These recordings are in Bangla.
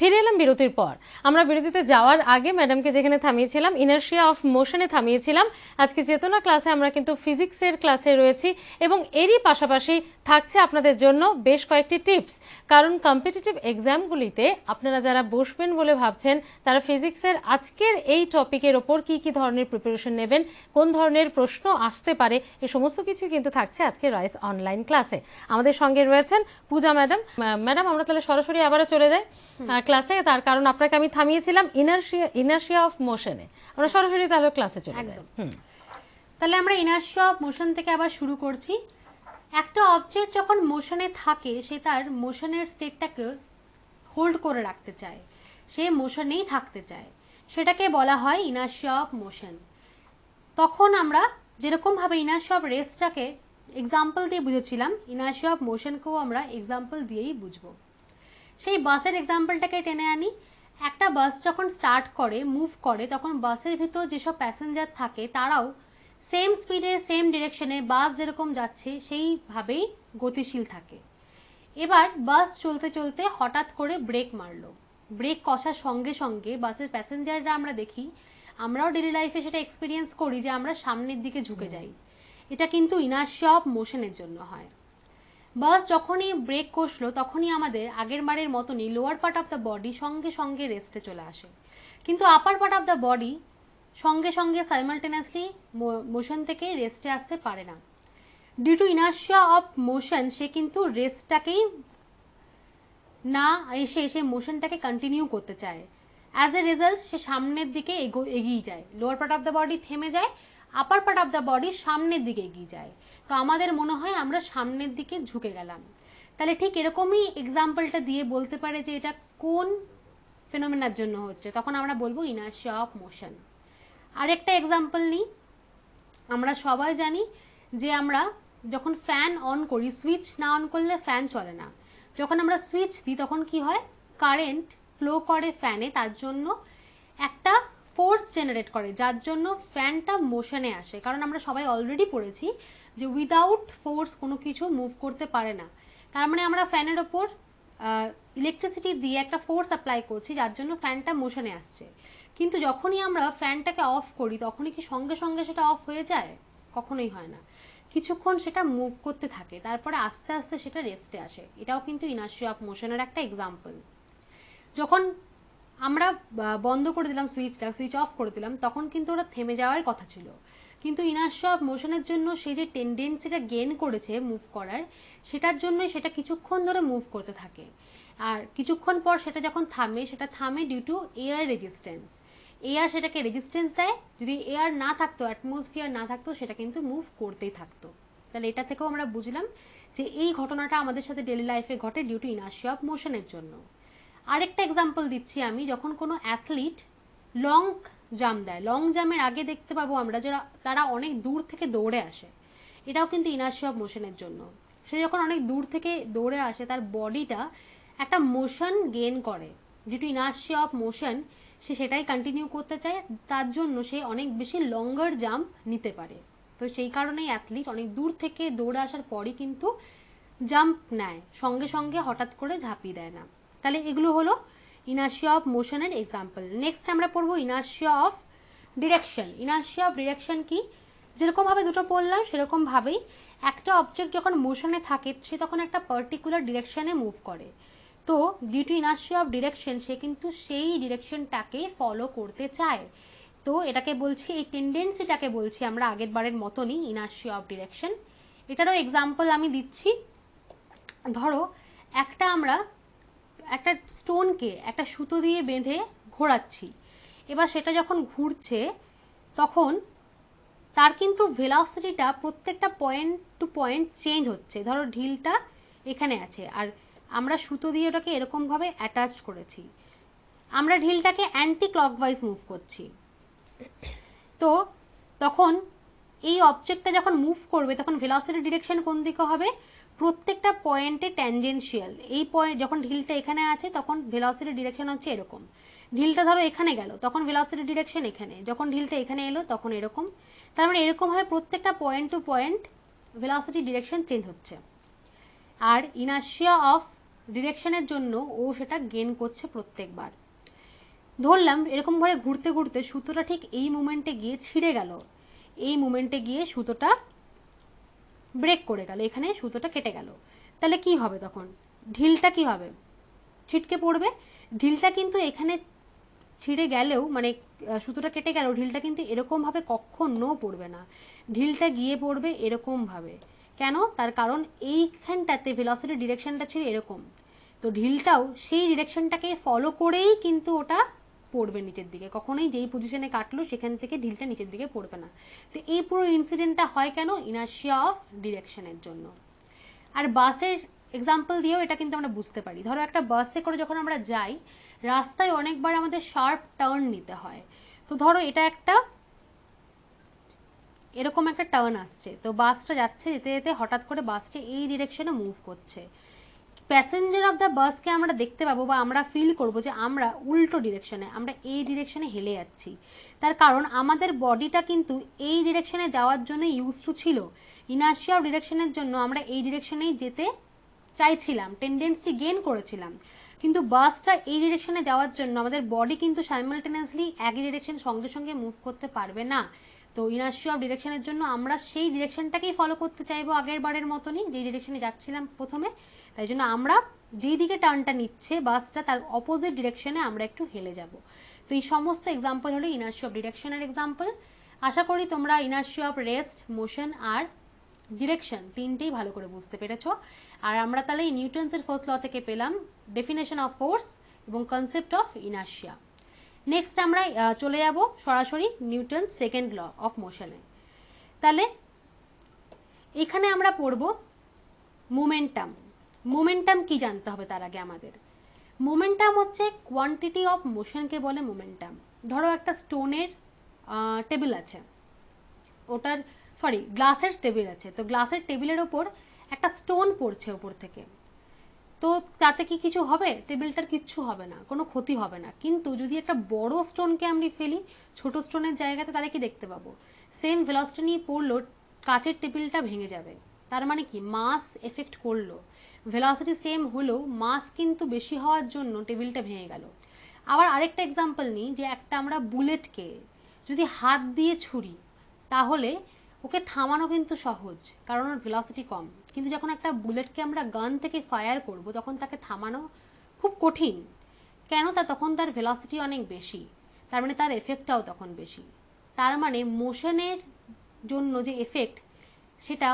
ফিরে এলাম বিরতির পর। আমরা বিরতিতে যাওয়ার আগে ম্যাডামকে যেখানে থামিয়েছিলাম, ইনার্শিয়া অফ মোশনে থামিয়েছিলাম, আজকে চেতনা ক্লাসে আমরা কিন্তু ফিজিক্সের ক্লাসে রয়েছি এবং এরই পাশাপাশি থাকছে আপনাদের জন্য বেশ কয়েকটি টিপস। কারণ কম্পিটিটিভ এক্সামগুলিতে আপনারা যারা বসবেন বলে ভাবছেন, তারা ফিজিক্সের আজকের এই টপিকের ওপর কি কি ধরনের প্রিপারেশন নেবেন, কোন ধরনের প্রশ্ন আসতে পারে, এই সমস্ত কিছু কিন্তু থাকছে আজকে রাইস অনলাইন ক্লাসে। আমাদের সঙ্গে রয়েছেন পূজা ম্যাডাম। ম্যাডাম, আমরা তাহলে সরাসরি আবারও চলে যাই ক্লাসে, তার কারণ আপনাকে আমি থামিয়েছিলাম ইনার্শিয়া অফ মোশনে। আমরা সরাসরি তাহলে ক্লাসে চলে যাই। তাহলে আমরা ইনার্শিয়া অফ মোশন থেকে আবার শুরু করছি। একটা অবজেক্ট যখন মোশনে থাকে, সে তার মোশনের স্টেটটাকে হোল্ড করে রাখতে চায়, সে মোশনেই থাকতে চায়, সেটাকে বলা হয় ইনার্শিয়া অফ মোশন। তখন আমরা যেরকমভাবে ইনার্শিয়া অফ রেস্টটাকে এক্সাম্পল দিয়ে বুঝেছিলাম, ইনার্শিয়া অফ মোশনকেও আমরা এক্সাম্পল দিয়েই বুঝবো। সেই বাসের এক্সাম্পলটাকে টেনে আনি। একটা বাস যখন স্টার্ট করে, মুভ করে, তখন বাসের ভিতর যেসব প্যাসেঞ্জার থাকে তারাও সেম স্পিডে, সেম ডিরেকশনে বাস যেরকম যাচ্ছে সেইভাবেই গতিশীল থাকে। এবার বাস চলতে চলতে হঠাৎ করে ব্রেক মারলো। ব্রেক কষার সঙ্গে সঙ্গে বাসের প্যাসেঞ্জাররা আমরা দেখি, আমরাও ডেলি লাইফে সেটা এক্সপিরিয়েন্স করি যে আমরা সামনের দিকে ঝুঁকে যাই। এটা কিন্তু ইনার্শিয়া অফ মোশনের জন্য হয়। বাস যখনই ব্রেক কষলো তখনই আমাদের আগের বারের মতনই lower part of the body সঙ্গে সঙ্গে রেস্টে চলে আসে, কিন্তু upper part of the body সঙ্গে সঙ্গে সাইমালটেনিয়াসলি মোশন থেকে রেস্টে আসতে পারে না। Due to inertia of motion সে কিন্তু রেস্টটাকেই না এসে সে মোশনটাকে কন্টিনিউ করতে চায়। অ্যাজ এ রেজাল্ট সে সামনের দিকে এগিয়ে যায়। Lower part of the body থেমে যায়, আপার পার্ট অফ দ্য বডি সামনের দিকে এগিয়ে যায়। তো আমাদের মনে হয় আমরা সামনের দিকে ঝুঁকে গেলাম। তাহলে ঠিক এরকমই এক্সাম্পলটা দিয়ে বলতে পারে যে এটা কোন ফেনোমেনার জন্য হচ্ছে, তখন আমরা বলবো ইনার্শিয়া অফ মোশন। আরেকটা এক্সাম্পল নিই। আমরা সবাই জানি যে আমরা যখন ফ্যান অন করি, সুইচ না অন করলে ফ্যান চলে না। যখন আমরা সুইচ দিই তখন কি হয়, কারেন্ট ফ্লো করে ফ্যানে, তার জন্য একটা ফোর্স জেনারেট করে, যার জন্য ফ্যানটা মোশনে আসে। কারণ আমরা সবাই অলরেডি পড়েছি যে উইদাউট ফোর্স কোনো কিছু মুভ করতে পারে না। তার মানে আমরা ফ্যানের ওপর ইলেকট্রিসিটি দিয়ে একটা ফোর্স অ্যাপ্লাই করছি, যার জন্য ফ্যানটা মোশনে আসছে। কিন্তু যখনই আমরা ফ্যানটাকে অফ করি তখনই কি সঙ্গে সঙ্গে সেটা অফ হয়ে যায়? কখনোই হয় না। কিছুক্ষণ সেটা মুভ করতে থাকে, তারপরে আস্তে আস্তে সেটা রেস্টে আসে। এটাও কিন্তু ইনার্শিয়া অফ মোশনের একটা এক্সাম্পল। যখন আমরা বন্ধ করে দিলাম সুইচটা, সুইচ অফ করে দিলাম, তখন কিন্তু ওটা থেমে যাওয়ার কথা ছিল। কিন্তু ইনার্শিয়া অফ মোশনের জন্য সে যে টেন্ডেন্সিটা গেইন করেছে মুভ করার, সেটার জন্যই সেটা কিছুক্ষণ ধরে মুভ করতে থাকে। আর কিছুক্ষণ পর সেটা যখন থামে, সেটা থামে due to air resistance. Air সেটাকে রেজিস্ট্যান্স দেয়। যদি এয়ার না থাকতো, অ্যাটমসফিয়ার না থাকতো, সেটা কিন্তু মুভ করতেই থাকতো। তাহলে এটা থেকেও আমরা বুঝলাম যে এই ঘটনাটা আমাদের সাথে ডেলি লাইফে ঘটে ডিউ টু ইনার্শিয়া অফ মোশনের জন্য। আরেকটা এক্সাম্পল দিচ্ছি আমি। যখন কোনো অ্যাথলিট লং জাম্প দেয়, লং জাম্পের আগে দেখতে পাবো আমরা যারা তারা অনেক দূর থেকে দৌড়ে আসে, এটাও কিন্তু ইনার্শিয়া অফ মোশনের জন্য। সে যখন অনেক দূর থেকে দৌড়ে আসে, তার বডিটা একটা মোশন গেইন করে। Due to inertia of motion সে সেটাই কন্টিনিউ করতে চায়, তার জন্য সে অনেক বেশি লঙ্গার জাম্প নিতে পারে। তো সেই কারণেই অ্যাথলিট অনেক দূর থেকে দৌড়ে আসার পরই কিন্তু জাম্প নেয়, সঙ্গে সঙ্গে হঠাৎ করে ঝাঁপিয়ে দেয় না। তাহলে এগুলো হলো ইনার্শিয়া অফ মোশনের এক্সাম্পল। নেক্সট আমরা পড়বো inertia of direction. Inertia of direction কি? যেরকমভাবে দুটো পড়লাম সেরকমভাবেই একটা অবজেক্ট যখন মোশনে থাকে সে তখন একটা পার্টিকুলার ডিরেকশনে মুভ করে। তো due to inertia of direction সে কিন্তু সেই ডিরেকশনটাকে ফলো করতে চায়। তো এটাকে বলছি, এই টেন্ডেন্সিটাকে বলছি আমরা আগের বারের মতনই ইনার্শিয়া অফ ডিরেকশন। এটারও এক্সাম্পল আমি দিচ্ছি। ধরো আমরা একটা স্টোনকে একটা সুতো দিয়ে বেঁধে ঘোরাচ্ছি। এবার সেটা যখন ঘুরছে তখন তার কিন্তু ভেলোসিটিটা প্রত্যেকটা পয়েন্ট টু পয়েন্ট চেঞ্জ হচ্ছে। ধরো ঢিলটা এখানে আছে আর আমরা সুতো দিয়ে ওটাকে এরকমভাবে অ্যাটাচ করেছি, আমরা ঢিলটাকে অ্যান্টি ক্লকওয়াইজ মুভ করছি। তো তখন এই অবজেক্টটা যখন মুভ করবে তখন ভেলোসিটি ডিরেকশন কোন দিকে হবে? প্রত্যেকটা পয়েন্টে ট্যানজেনশিয়াল। এই পয়েন্ট যখন ঢিলটা এখানে আছে তখন ভেলোসিটি ডিরেকশন হচ্ছে এরকম। ঢিলটা ধরো এখানে গেল তখন ভেলোসিটি ডিরেকশন এখানে, যখন ঢিলটা এখানে এলো তখন এরকম। তার মানে এরকমভাবে প্রত্যেকটা point to point velocity direction change হচ্ছে। আর ইনার্শিয়া অফ ডিরেকশনের জন্য ও সেটা গেন করছে প্রত্যেকবার। ধরলাম এরকম ভাবে ঘুরতে ঘুরতে সুতোটা ঠিক এই মোমেন্টে গিয়ে ছিঁড়ে গেল, এই মোমেন্টে গিয়ে সুতোটা ব্রেক করে গেল, এখানে সুতোটা কেটে গেল। তাহলে কি হবে তখন? ঢিলটা কি হবে? ছিটকে পড়বে। ঢিলটা কিন্তু এখানে ছিঁড়ে গেলেও মানে সুতোটা কেটে গেলেও ঢিলটা কিন্তু এরকমভাবে কখনো পড়বে না, ঢিলটা গিয়ে পড়বে এরকমভাবে। কেন? তার কারণ এইখানটাতে ভেলোসিটি ডিরেকশনটা ছিল এরকম, তো ঢিলটাও সেই ডিরেকশনটাকে ফলো করেই কিন্তু ওটা পড়বে নিচের দিকে, কখনোই যেই পজিশনে কাটলো সেখান থেকে ঢিলটা নিচের দিকে পড়বে না। তো এই পুরো ইনসিডেন্টটা হয় কেন? ইনার্শিয়া অফ ডিরেকশনের জন্য। আর বাসের এক্সাম্পল দিয়েও এটা কিন্তু আমরা বুঝতে পারি। ধরো একটা বাসে করে যখন আমরা যাই, রাস্তায় অনেকবার আমাদের শার্প টার্ন নিতে হয়। তো ধরো এটা একটা এরকম একটা টার্ন আসছে, তো বাসটা যাচ্ছে, যেতে যেতে হঠাৎ করে বাসটা এই ডিরেকশনে মুভ করছে। প্যাসেঞ্জার অফ দ্য বাসকে আমরা দেখতে পাবো বা আমরা ফিল করবো যে আমরা উল্টো ডিরেকশনে, আমরা এই ডিরেকশনে হেলে যাচ্ছি। তার কারণ আমাদের বডিটা কিন্তু এই ডিরেকশনে যাওয়ার জন্য ইউজ টু ছিল। ইনার্শিয়া অফ ডিরেকশনের জন্য আমরা এই ডিরেকশনেই যেতে চাইছিলাম, টেন্ডেন্সি গেইন করেছিলাম। কিন্তু বাসটা এই ডিরেকশনে যাওয়ার জন্য আমাদের বডি কিন্তু সাইমালটেনিয়াসলি একই ডিরেকশন সঙ্গে সঙ্গে মুভ করতে পারবে না। তো ইনার্শিয়া অফ ডিরেকশনের জন্য আমরা সেই ডিরেকশনটাকেই ফলো করতে চাইবো আগের বারের মতনই, যেই ডিরেকশনে যাচ্ছিলাম প্রথমে। তাই জন্য আমরা যেই দিকে টার্নটা নিচ্ছে বাসটা, তার অপোজিট ডিরেকশনে আমরা একটু হেলে যাব। তো এই সমস্ত এক্সাম্পল হলো ইনার্শিয়া অফ ডিরেকশনের এক্সাম্পল। আশা করি তোমরা ইনার্শিয়া অফ রেস্ট, মোশন আর ডিরেকশন তিনটেই ভালো করে বুঝতে পেরেছ। আর আমরা তাহলে এই নিউটনসের ফার্স্ট ল থেকে পেলাম ডেফিনেশন অফ ফোর্স এবং কনসেপ্ট অফ ইনার্শিয়া। নেক্সট আমরা চলে যাব সরাসরি নিউটন সেকেন্ড ল অফ মোশনে। তাহলে এখানে আমরা পড়ব মোমেন্টাম। মোমেন্টাম কি জানতে হবে তার আগে আমাদের? মোমেন্টাম হচ্ছে কোয়ান্টিটি অফ মোশনকে বলে মোমেন্টাম। ধরো একটা স্টোনের টেবিল আছে, ওটার গ্লাসের টেবিল আছে, তো গ্লাসের টেবিলের ওপর একটা স্টোন পড়ছে ওপর থেকে, তো তাতে কি কিছু হবে? টেবিলটার কিচ্ছু হবে না, কোনো ক্ষতি হবে না। কিন্তু যদি একটা বড় স্টোনকে আমরা ফেলি ছোট স্টোনের জায়গাতে, তাহলে কি দেখতে পাবো? সেম ভেলোসিটি নিয়ে পড়লো কাচের টেবিলটা ভেঙে যাবে। তার মানে কি? মাস এফেক্ট করলো, ভেলোসিটি সেম হলেও মাস কিন্তু বেশি হওয়ার জন্য টেবিলটা ভেঙে গেল। আবার আরেকটা এক্সাম্পল নিই, যে একটা আমরা বুলেটকে যদি হাত দিয়ে ছুরি, তাহলে ওকে থামানো কিন্তু সহজ, কারণ ওর ভেলোসিটি কম। কিন্তু যখন একটা বুলেটকে আমরা গান থেকে ফায়ার করব, তখন তাকে থামানো খুব কঠিন। কেন? তখন তার ভেলোসিটি অনেক বেশি, তার মানে তার এফেক্টটাও তখন বেশি। তার মানে মোশনের জন্য যে এফেক্ট, সেটা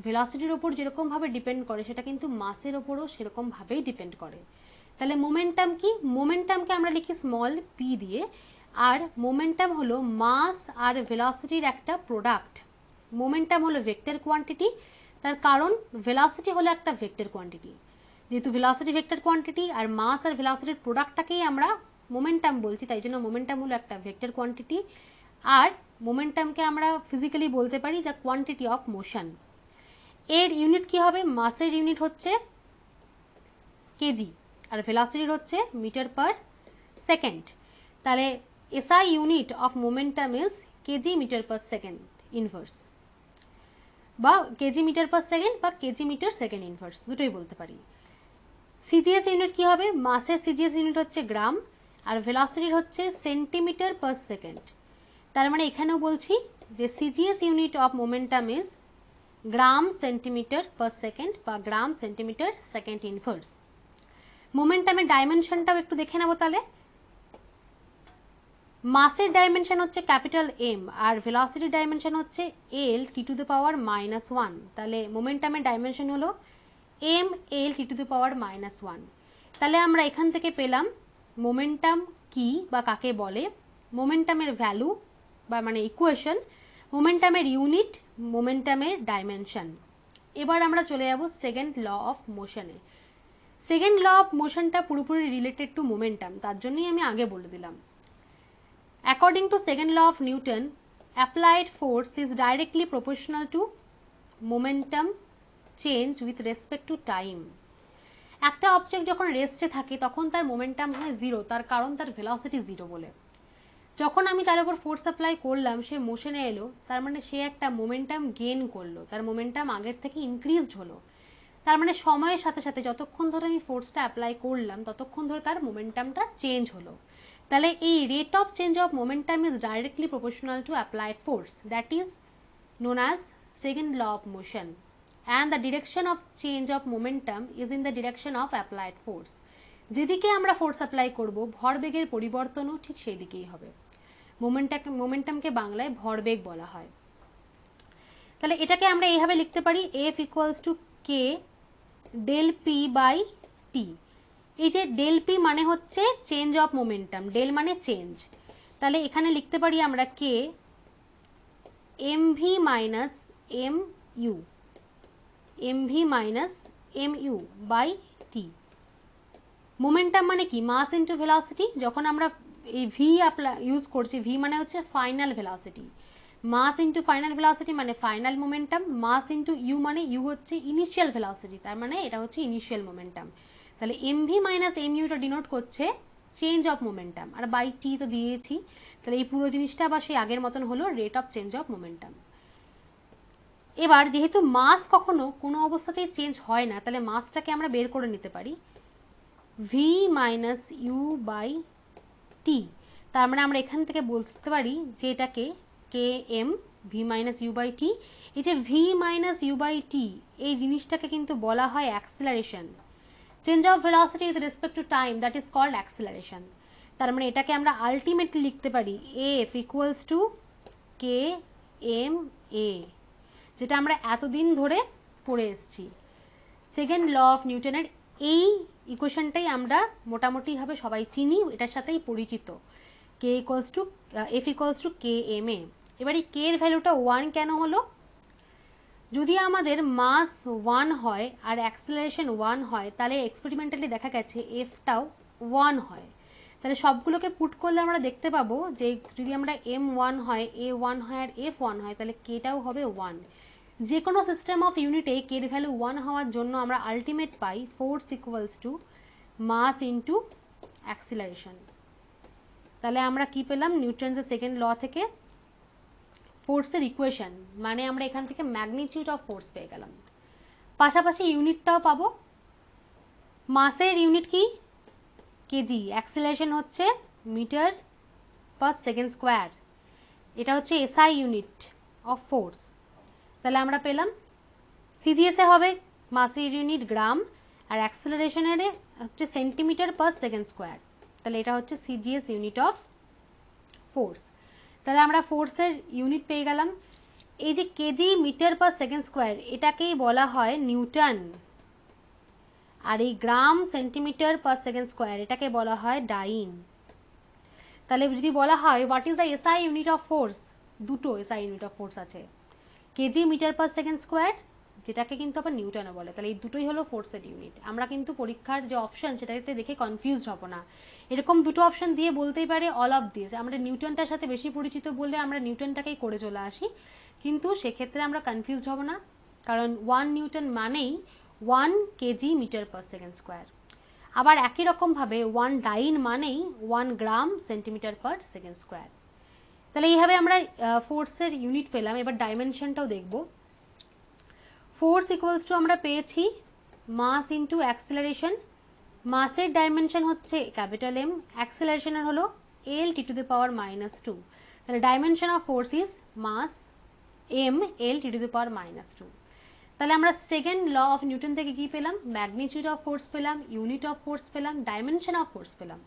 ভেলোসিটির ওপর যেরকমভাবে ডিপেন্ড করে, সেটা কিন্তু মাসের ওপরও সেরকমভাবেই ডিপেন্ড করে। তাহলে মোমেন্টাম কি? মোমেন্টামকে আমরা লিখি স্মল পি দিয়ে। আর মোমেন্টাম হলো মাস আর ভেলোসিটির একটা প্রোডাক্ট। মোমেন্টাম হলো ভেক্টর কোয়ান্টিটি, তার কারণ ভেলোসিটি হলো একটা ভেক্টর কোয়ান্টিটি। যেহেতু ভেলোসিটি ভেক্টর কোয়ান্টিটি আর মাস আর ভেলোসিটির প্রোডাক্টটাকেই আমরা মোমেন্টাম বলছি, তাই জন্য মোমেন্টাম হলো একটা ভেক্টর কোয়ান্টিটি। আর মোমেন্টামকে আমরা ফিজিক্যালি বলতে পারি দ্য কোয়ান্টিটি অফ মোশন। এর ইউনিট কি হবে? মাসের ইউনিট হচ্ছে কেজি আর ভেলোসিটির হচ্ছে মিটার পার সেকেন্ড। তাহলে SI unit of momentum is kg metre per second inverse, বা কেজি মিটার পার সেকেন্ড বা কেজি মিটার সেকেন্ড ইনভার্স, দুটোই বলতে পারি। সিজিএস ইউনিট কি হবে? মাসের সিজিএস ইউনিট হচ্ছে গ্রাম আর ভেলোসিটির হচ্ছে সেন্টিমিটার পার সেকেন্ড। তার মানে এখানেও বলছি যে CGS unit of momentum is gram centimetre per second বা গ্রাম সেন্টিমিটার সেকেন্ড ইনভার্স। মোমেন্টামের ডাইমেনশনটাও একটু দেখে নেবো তাহলে। মাসের ডাইমেনশন হচ্ছে ক্যাপিটাল এম আর ভেলোসিটির ডাইমেনশন হচ্ছে L T to the power -1। তাহলে মোমেন্টামের ডাইমেনশন হলো M L T to the power -1। তাহলে আমরা এখান থেকে পেলাম মোমেন্টাম কি বা কাকে বলে, মোমেন্টামের ভ্যালু বা মানে ইকুয়েশন, মোমেন্টামের ইউনিট, মোমেন্টামের ডাইমেনশন। এবার আমরা চলে যাব সেকেন্ড ল অফ মোশনে। সেকেন্ড ল অফ মোশনটা পুরোপুরি রিলেটেড টু মোমেন্টাম, তার জন্যই আমি আগে বলে দিলাম। According to second law of Newton, applied force is directly proportional to momentum change with respect to time. একটা অবজেক্ট যখন রেস্টে থাকে তখন তার মোমেন্টাম হয় জিরো, তার কারণ তার ভেলোসিটি জিরো বলে। যখন আমি তার উপর ফোর্স অ্যাপ্লাই করলাম, সে মোশনে এলো, তার মানে সে একটা মোমেন্টাম গেইন করলো, তার মোমেন্টাম আগের থেকে ইনক্রিজড হলো। তার মানে সময়ের সাথে সাথে যতক্ষণ ধরে আমি ফোর্সটা অ্যাপ্লাই করলাম ততক্ষণ ধরে তার মোমেন্টামটা চেঞ্জ হলো। তাহলে এই rate of change of momentum is directly proportional to applied force, that is known as second law of motion, and the direction of change of momentum is in the direction of applied force. যেদিকে আমরা ফোর্স অ্যাপ্লাই করব ভরবেগের পরিবর্তনও ঠিক সেই দিকেই হবে। মোমেন্টামকে বাংলায় ভরবেগ বলা হয়। তাহলে এটাকে আমরা এইভাবে লিখতে পারি F equals to k del p by t. এই যে ডেল পি মানে হচ্ছে চেঞ্জ অফ মোমেন্টাম, ডেল মানে চেঞ্জ, তাহলে এখানে লিখতে পারি আমরা k mv minus mu by t. Momentum মানে কি? Mass into velocity. যখন আমরা এই ভি ইউজ করছি, ভি মানে হচ্ছে final velocity, mass into final velocity মানে final momentum, mass into u মানে ইউ হচ্ছে ইনিশিয়াল ভেলোসিটি, তার মানে এটা হচ্ছে ইনিশিয়াল মোমেন্টাম। তাহলে mv মাইনাস muটা ডিনোট করছে চেঞ্জ অফ মোমেন্টাম, আর বাই টি তো দিয়েছি, তাহলে এই পুরো জিনিসটা আবার সেই আগের মতন হলো rate of change of momentum. এবার যেহেতু মাস কখনো কোনো অবস্থাতেই চেঞ্জ হয় না, তাহলে মাসটাকে আমরা বের করে নিতে পারি v minus u by t. তার মানে আমরা এখান থেকে বলতে পারি যে এটাকে k m v minus u by t. এই যে v minus u by t এই জিনিসটাকে কিন্তু বলা হয় acceleration, change of velocity with respect to time, that is called acceleration. তার মানে এটাকে আমরা আলটিমেটলি লিখতে পারি F equals to k m a, যেটা আমরা এতদিন ধরে পড়ে এসেছি। সেকেন্ড ল অফ নিউটনের এই ইকুয়েশনটাই আমরা মোটামুটিভাবে সবাই চিনি, এটার সাথেই পরিচিত, k equals to F equals to k m a. এবার এই কে এর ভ্যালুটা 1 কেন হলো? যদি আমাদের মাস 1 হয় আর অ্যাক্সিলারেশন 1 হয়, তাহলে এক্সপেরিমেন্টালি দেখা গেছে এফটাও 1 হয়। তাহলে সবগুলোকে পুট করলে আমরা দেখতে পাবো যে যদি আমরা m1 হয়, a1 হয় আর f1 হয়, তাহলে কেটাও হবে 1। যে কোনো সিস্টেম অফ ইউনিটে কের ভ্যালু 1 হওয়ার জন্য আমরা আলটিমেট পাই force equals to mass into acceleration. তাহলে আমরা কি পেলাম? নিউটনের সেকেন্ড ল থেকে ফোর্সের ইকুয়েশন, মানে আমরা এখান থেকে ম্যাগনিটিউড অফ ফোর্স পেয়ে গেলাম, পাশাপাশি ইউনিটটাও পাবো। মাসের ইউনিট কি? কেজি, অ্যাক্সিলারেশন হচ্ছে মিটার পার সেকেন্ড স্কোয়ার, এটা হচ্ছে এসআই ইউনিট অফ ফোর্স। তাহলে আমরা পেলাম সিজিএসে হবে মাসের ইউনিট গ্রাম, আর অ্যাক্সিলারেশনের হচ্ছে সেন্টিমিটার পার সেকেন্ড স্কোয়ার, তাহলে এটা হচ্ছে সিজিএস ইউনিট অফ ফোর্স। তাহলে আমরা ফোর্সের ইউনিট পেয়ে গেলাম। এই যে kg metre per second square এটাকেই বলা হয় নিউটন, আর এই gram centimetre per second square এটাকে বলা হয় ডাইন। তাহলে যদি বলা হয় what is the SI unit of force, দুটো এসআই ইউনিট অফ ফোর্স আছে, kg metre per second square, যেটাকে কিন্তু আবার নিউটনও বলে। তাহলে এই দুটোই হলো ফোর্সের ইউনিট। আমরা কিন্তু পরীক্ষার যে অপশন সেটাতে দেখে কনফিউজ হব না, এরকম দুটো অপশন দিয়ে বলতেই পারে অল অফ দিস। আমরা নিউটনটার সাথে বেশি পরিচিত বললে আমরা নিউটনটাকেই করে চলে আসি, কিন্তু সেক্ষেত্রে আমরা কনফিউজ হব না, কারণ 1 নিউটন মানেই 1 kg metre per second square. আবার একই রকমভাবে 1 ডাইন মানেই 1 gram centimetre per second square. তাহলে এইভাবে আমরা ফোর্সের ইউনিট পেলাম। এবার ডাইমেনশনটাও দেখব। ফোর্স ইকুয়ালস টু আমরা পেয়েছি মাস ইন্টু অ্যাক্সিলারেশন। মাসের ডাইমেনশন হচ্ছে ক্যাপিটাল এম, অ্যাক্সিলারেশনের হলো L T to the power -2। তাহলে dimension of force is mass M L T to the power -2। তাহলে আমরা সেকেন্ড ল অফ নিউটন থেকে কি পেলাম? ম্যাগনিটিউড অফ ফোর্স পেলাম, ইউনিট অফ ফোর্স পেলাম, ডাইমেনশন অফ ফোর্স পেলাম।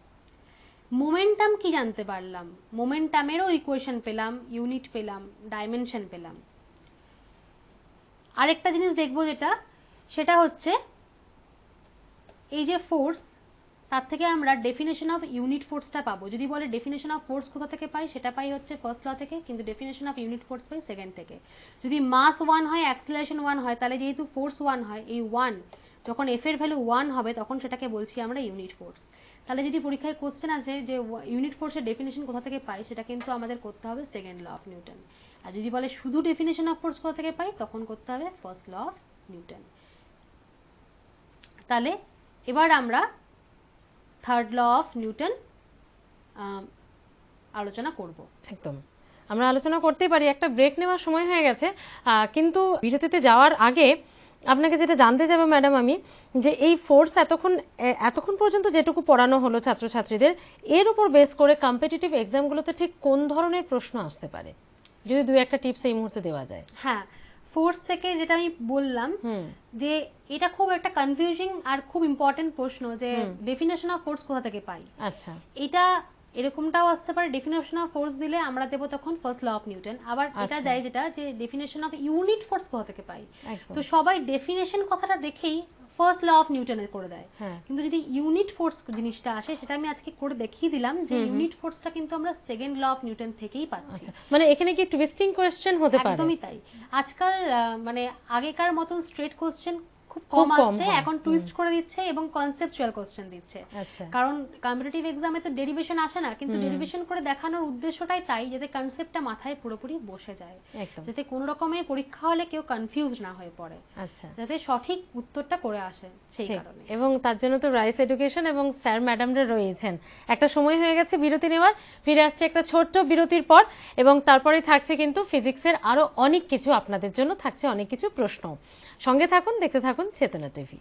মোমেন্টাম কি জানতে পারলাম? মোমেন্টামেরও ইকুয়েশন পেলাম, ইউনিট পেলাম, ডাইমেনশন পেলাম। আরেকটা জিনিস দেখবো যেটা, সেটা হচ্ছে এই যে ফোর্স, তার থেকে আমরা ডেফিনেশন অফ ইউনিট ফোর্সটা পাবো। যদি বলে ডেফিনেশন অফ ফোর্স কোথা থেকে পাই, সেটা পাই হচ্ছে ফার্স্ট ল থেকে, কিন্তু definition of unit force pi second থেকে। যদি মাস 1 হয়, অ্যাক্সিলারেশন 1 হয়, তাহলে যেহেতু ফোর্স 1 হয়, এই 1 যখন এফ এর ভ্যালু 1 হবে তখন সেটাকে বলছি আমরা ইউনিট ফোর্স। তাহলে যদি পরীক্ষায় কোশ্চেন আছে যে ইউনিট ফোর্সের ডেফিনেশন কোথা থেকে পাই, সেটা কিন্তু আমাদের করতে হবে সেকেন্ড ল অফ নিউটন। আর যদি বলে শুধু ডেফিনেশন অফ ফোর্স কোথা থেকে পাই, তখন করতে হবে ফার্স্ট ল অফ নিউটন। তাহলে এবার আমরা থার্ড ল অফ নিউটন আলোচনা করব। একদম আমরা আলোচনা করতেই পারি। একটা ব্রেক নেওয়ার সময় হয়ে গেছে, কিন্তু বিরতিতে যাওয়ার আগে আপনাকে যেটা জানতে যাবো ম্যাডাম আমি, যে এই ফোর্স এতক্ষণ পর্যন্ত যেটুকু পড়ানো হলো ছাত্রছাত্রীদের, এর উপর বেস করে কম্পিটিটিভ এক্সামগুলোতে ঠিক কোন ধরনের প্রশ্ন আসতে পারে, যদি দুই একটা টিপস এই মুহূর্তে দেওয়া যায়। হ্যাঁ, ফোর্স থেকে যেটা আমি বললাম যে এটা খুব একটা কনফিউজিং আর খুব ইম্পর্টেন্ট প্রশ্ন, যে ডেফিনেশন অফ ফোর্স কোথা থেকে পাই। আচ্ছা, এটা এরকমটাও আসতে পারে, ডেফিনেশন অফ ফোর্স দিলে আমরা দেবো তখন ফার্স্ট ল অফ নিউটন। আবার এটা দেয় যেটা যে ডেফিনেশন অফ ইউনিট ফোর্স কোথা থেকে পাই। তো সবাই ডেফিনেশন কথাটা দেখেই ফার্স্ট ল অফ নিউটনের করে দেয়, কিন্তু যদি ইউনিট ফোর্স জিনিসটা আসে, সেটা আমি আজকে করে দেখিয়ে দিলাম যে ইউনিট ফোর্সটা কিন্তু আমরা সেকেন্ড ল অফ নিউটন থেকেই পাচ্ছি। মানে এখানে কি টুইস্টিং কোয়েশ্চেন হতে পারে? একদমই তাই। আজকাল মানে আগেকার মতন স্ট্রেট কোশ্চেন খুব কম আসছে, এখন টুইস্ট করে দিচ্ছে এবং কনসেপচুয়াল কোশ্চেন দিচ্ছে। কারণ কম্পিটিটিভ এক্সামে তো ডেরিভেশন আসে না, কিন্তু ডেরিভেশন করে দেখানোর উদ্দেশ্যটাই তাই, যাতে কনসেপ্টটা মাথায় পুরোপুরি বসে যায়, যাতে কোনো রকমের পরীক্ষা হলে কেউ কনফিউজ না হয়ে পড়ে, যাতে সঠিক উত্তরটা করে আসে সেই কারণে। এবং তার জন্য তো রাইস এডুকেশন এবং স্যার ম্যাডামরা রয়েছেন। একটা সময় হয়ে গেছে বিরতি নেওয়ার, ফিরে আসছে একটা ছোট্ট বিরতির পর, এবং তারপরে থাকছে কিন্তু ফিজিক্সের আরো অনেক কিছু, আপনাদের জন্য থাকছে অনেক কিছু প্রশ্ন। সঙ্গে থাকুন, দেখতে থাকুন চেতনা টিভি।